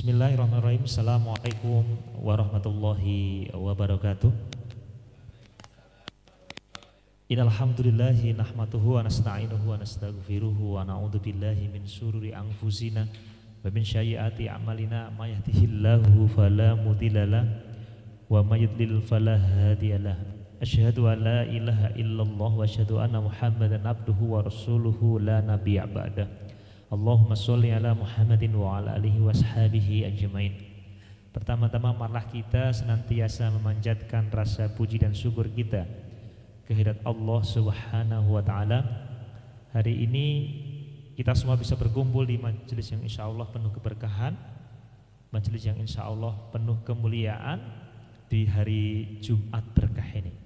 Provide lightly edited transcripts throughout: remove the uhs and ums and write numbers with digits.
Bismillahirrahmanirrahim. Assalamualaikum warahmatullahi wabarakatuh. Innalhamdulillahi nahmaduhu wa nasta'inuhu wa nastaghfiruhu wa na'udzu billahi min syururi anfusina wa min sayyiati a'malina may yahdihillahu fala mudhillalah wa may yudlil fala hadiyalah. Asyhadu an la ilaha illallah wa asyhadu anna Muhammadan abduhu wa rasuluhu la nabiyya ba'dah. Allahumma sholli ala Muhammadin wa ala alihi washabihi ajmain. Pertama-tama marilah kita senantiasa memanjatkan rasa puji dan syukur kita kehadirat Allah Subhanahu wa taala. Hari ini kita semua bisa berkumpul di majelis yang insyaallah penuh keberkahan, majelis yang insyaallah penuh kemuliaan di hari Jumat berkah ini.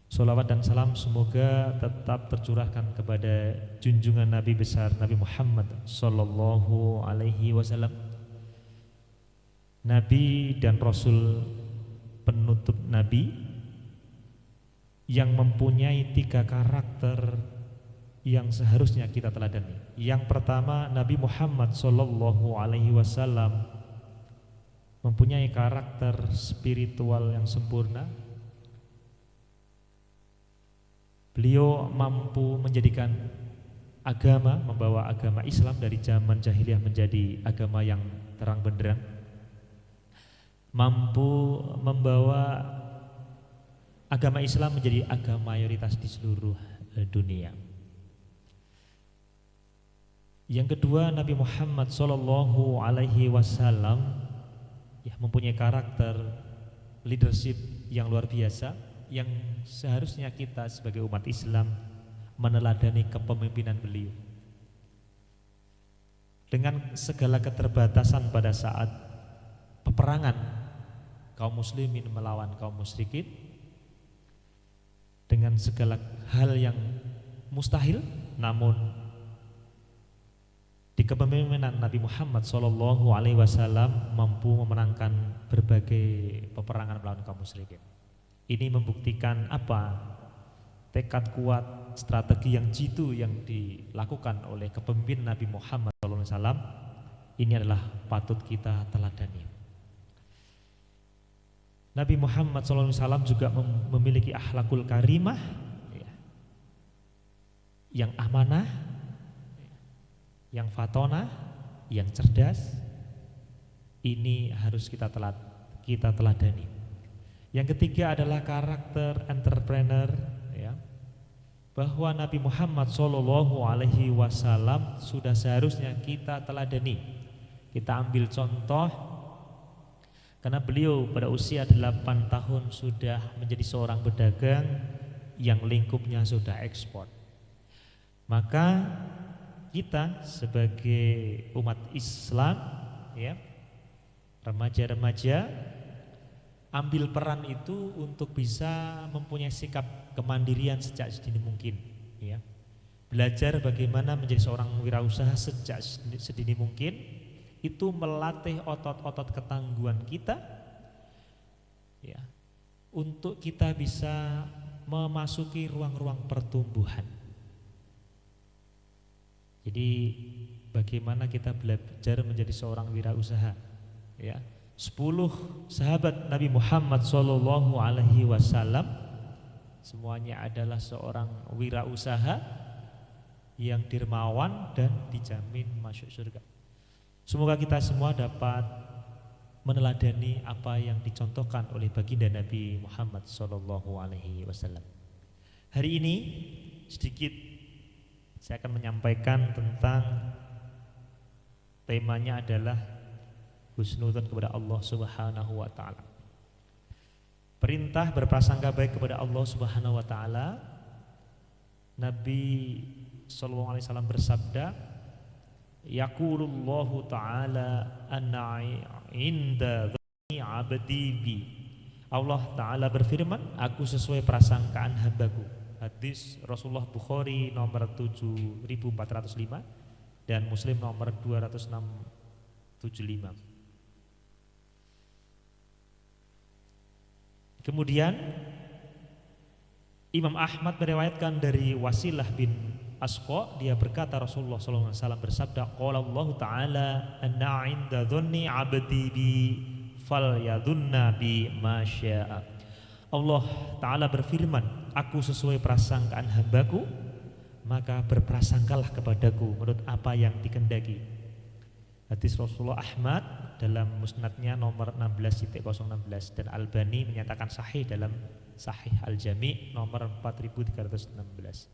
Salawat dan salam semoga tetap tercurahkan kepada junjungan Nabi besar Nabi Muhammad sallallahu alaihi wasallam, Nabi dan Rasul penutup Nabi yang mempunyai 3 karakter yang seharusnya kita teladani. Yang pertama, Nabi Muhammad sallallahu alaihi wasallam mempunyai karakter spiritual yang sempurna. Beliau mampu menjadikan agama, membawa agama Islam dari zaman jahiliyah menjadi agama yang terang benderang, mampu membawa agama Islam menjadi agama mayoritas di seluruh dunia. Yang kedua, Nabi Muhammad sallallahu alaihi wasallam mempunyai karakter leadership yang luar biasa, yang seharusnya kita sebagai umat Islam meneladani kepemimpinan beliau. Dengan segala keterbatasan pada saat peperangan kaum muslimin melawan kaum musyrikin, dengan segala hal yang mustahil, namun di kepemimpinan Nabi Muhammad sallallahu alaihi wasallam mampu memenangkan berbagai peperangan melawan kaum musyrikin. Ini membuktikan apa? Tekad kuat, strategi yang jitu yang dilakukan oleh kepemimpinan Nabi Muhammad SAW. Ini adalah patut kita teladani. Nabi Muhammad SAW juga memiliki akhlakul karimah, yang amanah, yang fatonah, yang cerdas. Ini harus kita teladani. Yang ketiga adalah karakter entrepreneur, bahwa Nabi Muhammad sallallahu alaihi wasallam sudah seharusnya kita teladani, kita ambil contoh, karena beliau pada usia 8 tahun sudah menjadi seorang pedagang yang lingkupnya sudah ekspor. Maka kita sebagai umat Islam, remaja-remaja, ambil peran itu untuk bisa mempunyai sikap kemandirian sejak sedini mungkin, Belajar bagaimana menjadi seorang wirausaha sejak sedini mungkin, itu melatih otot-otot ketangguhan kita, untuk kita bisa memasuki ruang-ruang pertumbuhan. Jadi bagaimana kita belajar menjadi seorang wirausaha, 10 sahabat Nabi Muhammad sallallahu alaihi wasallam semuanya adalah seorang wirausaha yang dermawan dan dijamin masuk surga. Semoga kita semua dapat meneladani apa yang dicontohkan oleh baginda Nabi Muhammad sallallahu alaihi wasallam. Hari ini sedikit saya akan menyampaikan tentang temanya adalah husnudzon kepada Allah Subhanahu wa taala. Perintah berprasangka baik kepada Allah Subhanahu wa taala. Nabi sallallahu alaihi wasallam bersabda, yaqulullahu taala anna inda dhanni 'abdi bi. Allah taala berfirman, aku sesuai prasangkaan hambaku. Hadis Rasulullah Bukhari nomor 7405 dan Muslim nomor 2675. Kemudian Imam Ahmad meriwayatkan dari Wasilah bin Asqa, dia berkata Rasulullah SAW bersabda, qala Allah Ta'ala anna 'inda dhanni 'abdi bi falyadhunna bi ma syaa. Allah Ta'ala berfirman, aku sesuai prasangkaan hambaku, maka berprasangkalah kepadaku menurut apa yang dikehendaki. Hadis Rasulullah Ahmad dalam musnadnya nomor 16.016 dan Albani menyatakan sahih dalam Sahih Al-Jami' nomor 4316.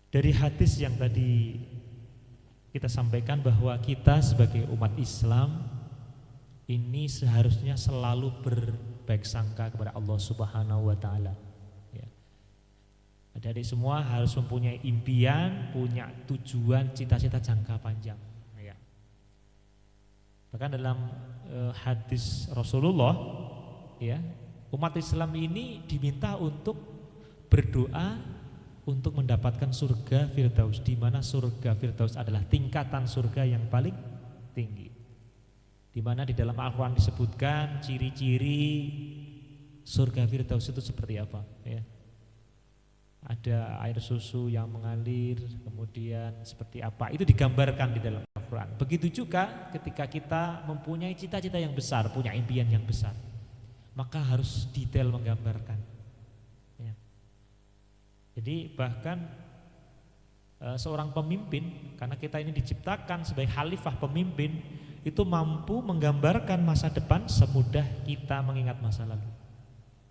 Dari hadis yang tadi kita sampaikan bahwa kita sebagai umat Islam ini seharusnya selalu berbaik sangka kepada Allah Subhanahu wa taala. Ya. Adik-adik semua harus mempunyai impian, punya tujuan, cita-cita jangka panjang. Ya. Bahkan dalam hadis Rasulullah, ya, umat Islam ini diminta untuk berdoa untuk mendapatkan surga Firdaus, di mana surga Firdaus adalah tingkatan surga yang paling tinggi. Di mana di dalam Al-Qur'an disebutkan ciri-ciri surga Firdaus itu seperti apa, ya. Ada air susu yang mengalir, kemudian seperti apa, itu digambarkan di dalam Al-Qur'an. Begitu juga ketika kita mempunyai cita-cita yang besar, punya impian yang besar, maka harus detail menggambarkan. Ya. Jadi bahkan seorang pemimpin, karena kita ini diciptakan sebagai khalifah pemimpin, itu mampu menggambarkan masa depan semudah kita mengingat masa lalu.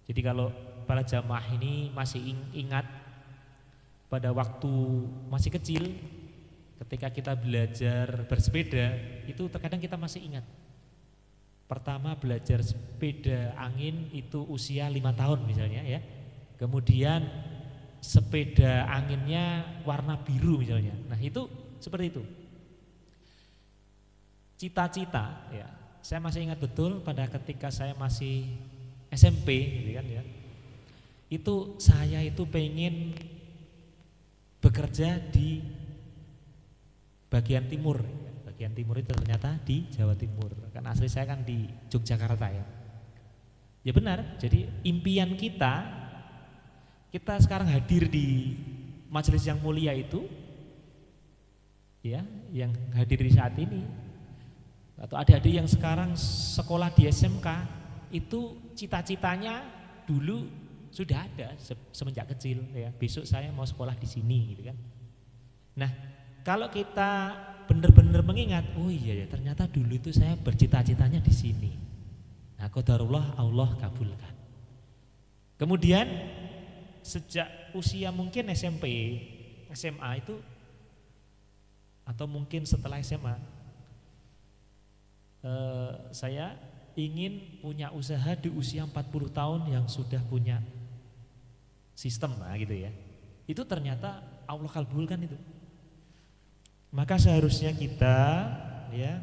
Jadi kalau para jamaah ini masih ingat pada waktu masih kecil, ketika kita belajar bersepeda, itu terkadang kita masih ingat. Pertama belajar sepeda angin itu usia 5 tahun misalnya, ya. Kemudian sepeda anginnya warna biru misalnya. Nah, itu seperti itu. Cita-cita, ya. Saya masih ingat betul pada ketika saya masih SMP gitu kan, ya. Itu saya itu pengen bekerja di bagian timur. Bagian timur itu ternyata di Jawa Timur. Kan asli saya kan di Yogyakarta, ya. Ya benar, jadi impian kita sekarang hadir di majelis yang mulia itu, ya, yang hadir di saat ini, atau adik-adik yang sekarang sekolah di SMK, itu cita-citanya dulu sudah ada semenjak kecil, ya. Besok saya mau sekolah di sini, gitu kan. Nah, kalau kita benar-benar mengingat, oh iya ya, ternyata dulu itu saya bercita-citanya di sini. Nah, qadarullah Allah kabulkan. Kemudian sejak usia mungkin SMP, SMA itu, atau mungkin setelah SMA, saya ingin punya usaha di usia 40 tahun yang sudah punya sistem, nah gitu ya. Itu ternyata Allah kabulkan itu. Maka seharusnya kita, ya,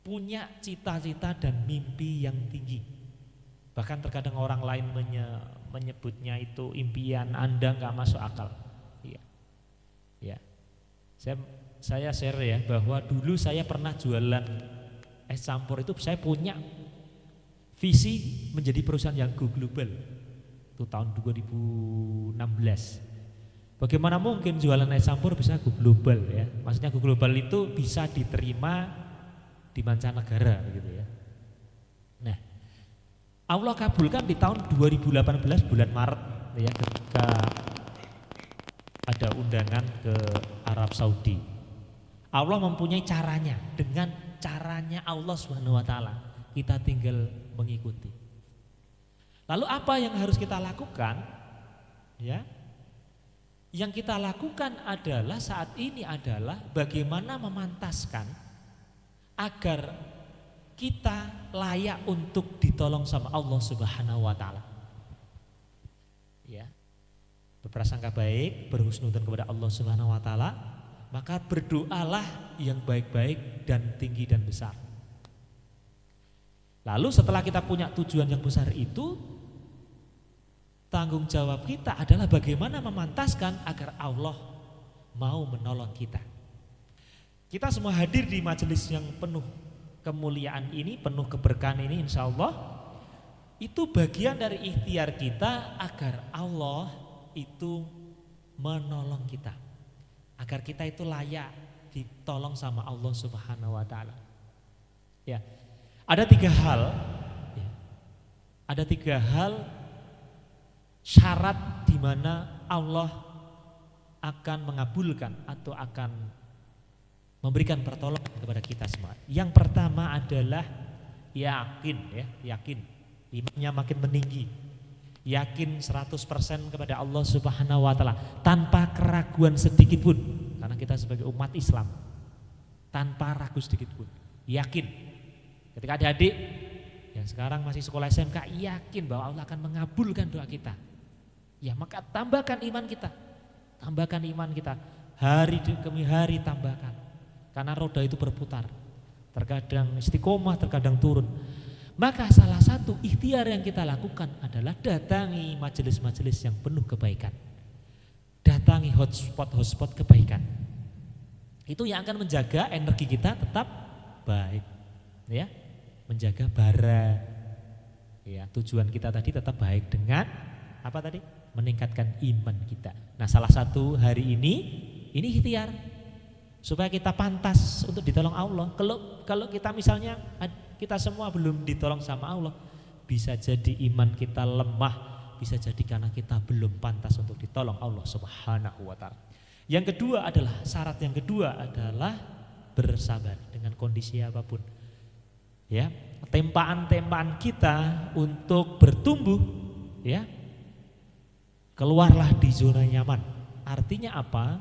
punya cita-cita dan mimpi yang tinggi. Bahkan terkadang orang lain menyebutnya itu impian Anda nggak masuk akal. Ya. Ya. Saya share ya bahwa dulu saya pernah jualan es campur itu, saya punya visi menjadi perusahaan yang go global. Itu tahun 2016. Bagaimana mungkin jualan es campur bisa go global, ya? Maksudnya go global itu bisa diterima di mancanegara gitu, ya. Nah, Allah kabulkan di tahun 2018 bulan Maret, ya, ketika ada undangan ke Arab Saudi. Allah mempunyai caranya, dengan caranya Allah Subhanahu wa taala. Kita tinggal mengikuti. Lalu apa yang harus kita lakukan? Ya. Yang kita lakukan adalah saat ini adalah bagaimana memantaskan agar kita layak untuk ditolong sama Allah Subhanahu wa taala. Ya. Berprasangka baik, berhusnudzon kepada Allah Subhanahu wa taala, maka berdoalah yang baik-baik dan tinggi dan besar. Lalu setelah kita punya tujuan yang besar itu, tanggung jawab kita adalah bagaimana memantaskan agar Allah mau menolong kita. Kita semua hadir di majelis yang penuh kemuliaan ini, penuh keberkahan ini, insya Allah itu bagian dari ikhtiar kita agar Allah itu menolong kita, agar kita itu layak ditolong sama Allah Subhanahu wa taala. Ya. Ada 3 hal, ya. Ada 3 hal syarat di mana Allah akan mengabulkan atau akan memberikan pertolongan kepada kita semua. Yang pertama adalah yakin, ya, yakin. Imannya makin meninggi. Yakin 100% kepada Allah Subhanahu wa taala tanpa keraguan sedikit pun. Karena kita sebagai umat Islam tanpa ragu sedikit pun. Yakin. Ketika adik-adik yang sekarang masih sekolah SMK yakin bahwa Allah akan mengabulkan doa kita. Ya, maka tambahkan iman kita. Tambahkan iman kita. Hari demi hari tambahkan. Karena roda itu berputar. Terkadang istiqomah, terkadang turun. Maka salah satu ikhtiar yang kita lakukan adalah datangi majelis-majelis yang penuh kebaikan. Datangi hotspot kebaikan. Itu yang akan menjaga energi kita tetap baik. Ya, menjaga bara. Ya, tujuan kita tadi tetap baik dengan apa tadi? Meningkatkan iman kita. Nah, salah satu hari ini ikhtiar supaya kita pantas untuk ditolong Allah. Kalau kita misalnya kita semua belum ditolong sama Allah, bisa jadi iman kita lemah, bisa jadi karena kita belum pantas untuk ditolong Allah Subhanahu wa taala. Yang kedua adalah syarat yang kedua adalah bersabar dengan kondisi apapun. Ya, tempaan-tempaan kita untuk bertumbuh, ya. Keluarlah di zona nyaman. Artinya apa?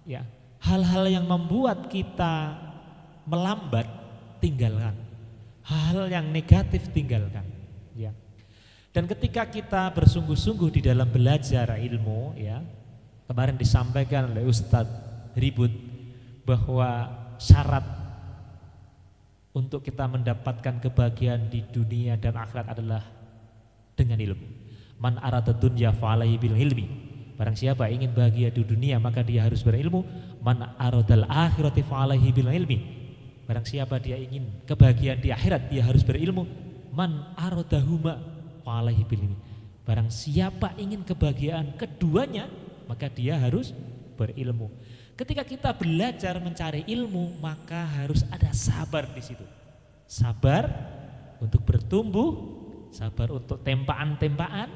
Ya, hal-hal yang membuat kita melambat tinggalkan. Hal-hal yang negatif tinggalkan, ya. Dan ketika kita bersungguh-sungguh di dalam belajar ilmu, ya, kemarin disampaikan oleh Ustadz Ribut bahwa syarat untuk kita mendapatkan kebahagiaan di dunia dan akhirat adalah dengan ilmu. Man arada dunya fa'alaihi bil ilmi. Barang siapa ingin bahagia di dunia maka dia harus berilmu. Man aradal akhirati fa'alaihi bil ilmi. Barang siapa dia ingin kebahagiaan di akhirat dia harus berilmu. Man aradahuma fa'alaihi bil ilmi. Barang siapa ingin kebahagiaan keduanya maka dia harus berilmu. Ketika kita belajar mencari ilmu maka harus ada sabar di situ. Sabar untuk bertumbuh, sabar untuk tempaan-tempaan,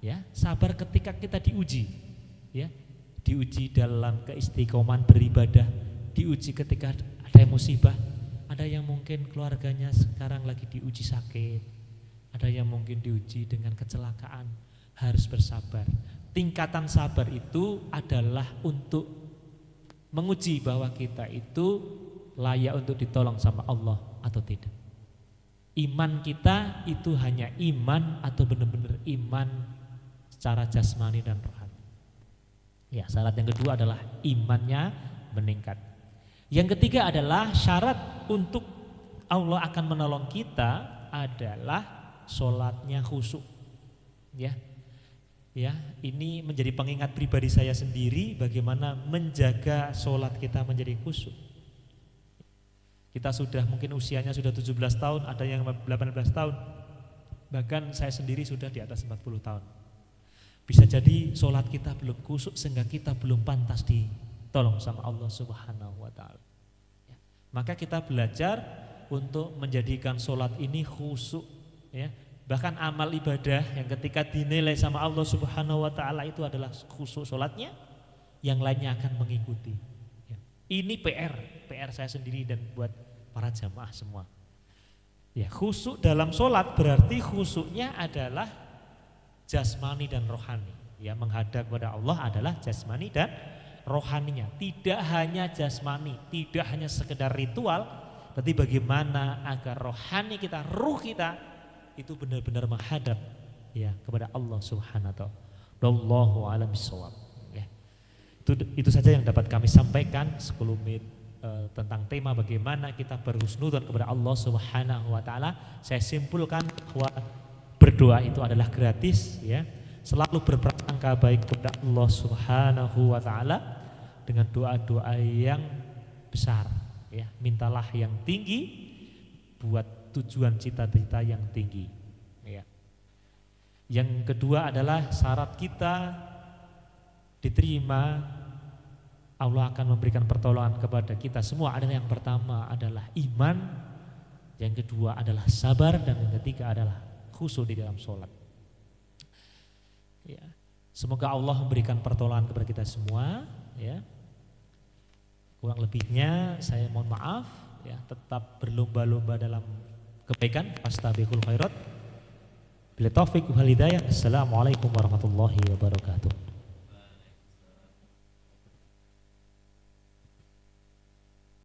ya, sabar ketika kita diuji, ya, diuji dalam keistiqomahan beribadah, diuji ketika ada musibah, ada yang mungkin keluarganya sekarang lagi diuji sakit, ada yang mungkin diuji dengan kecelakaan, harus bersabar. Tingkatan sabar itu adalah untuk menguji bahwa kita itu layak untuk ditolong sama Allah atau tidak. Iman kita itu hanya iman atau benar-benar iman secara jasmani dan rohani. Ya, syarat yang kedua adalah imannya meningkat. Yang ketiga adalah syarat untuk Allah akan menolong kita adalah sholatnya khusyuk. Ya. Ya, ini menjadi pengingat pribadi saya sendiri bagaimana menjaga sholat kita menjadi khusyuk. Kita sudah mungkin usianya sudah 17 tahun, ada yang 18 tahun. Bahkan saya sendiri sudah di atas 40 tahun. Bisa jadi sholat kita belum khusyuk sehingga kita belum pantas ditolong sama Allah Subhanahu wa taala. Ya. Maka kita belajar untuk menjadikan sholat ini khusyuk, ya. Bahkan amal ibadah yang ketika dinilai sama Allah Subhanahu wa taala itu adalah khusyuk sholatnya, yang lainnya akan mengikuti. Ya. Ini PR saya sendiri dan buat para jamaah semua. Ya, khusyuk dalam sholat berarti khusyuknya adalah jasmani dan rohani. Ya, menghadap kepada Allah adalah jasmani dan rohaninya. Tidak hanya jasmani, tidak hanya sekedar ritual, tapi bagaimana agar rohani kita, ruh kita itu benar-benar menghadap, ya, kepada Allah Subhanahu wa taala. Wallahu a'lam bishawab. Ya. Itu saja yang dapat kami sampaikan 10 menit tentang tema bagaimana kita berhusnudzon kepada Allah Subhanahu wa taala. Saya simpulkan bahwa berdoa itu adalah gratis, ya. Selalu berprasangka baik kepada Allah Subhanahu wa taala dengan doa-doa yang besar, ya. Mintalah yang tinggi buat tujuan cita-cita yang tinggi, ya. Yang kedua adalah syarat kita diterima, Allah akan memberikan pertolongan kepada kita semua adalah yang pertama adalah iman, yang kedua adalah sabar, dan yang ketiga adalah khusyuk di dalam sholat. Ya. Semoga Allah memberikan pertolongan kepada kita semua. Ya. Kurang lebihnya saya mohon maaf. Ya, tetap berlomba-lomba dalam kebaikan. Fastabiqul khairat. Bila taufik wal hidayah. Assalamualaikum warahmatullahi wabarakatuh.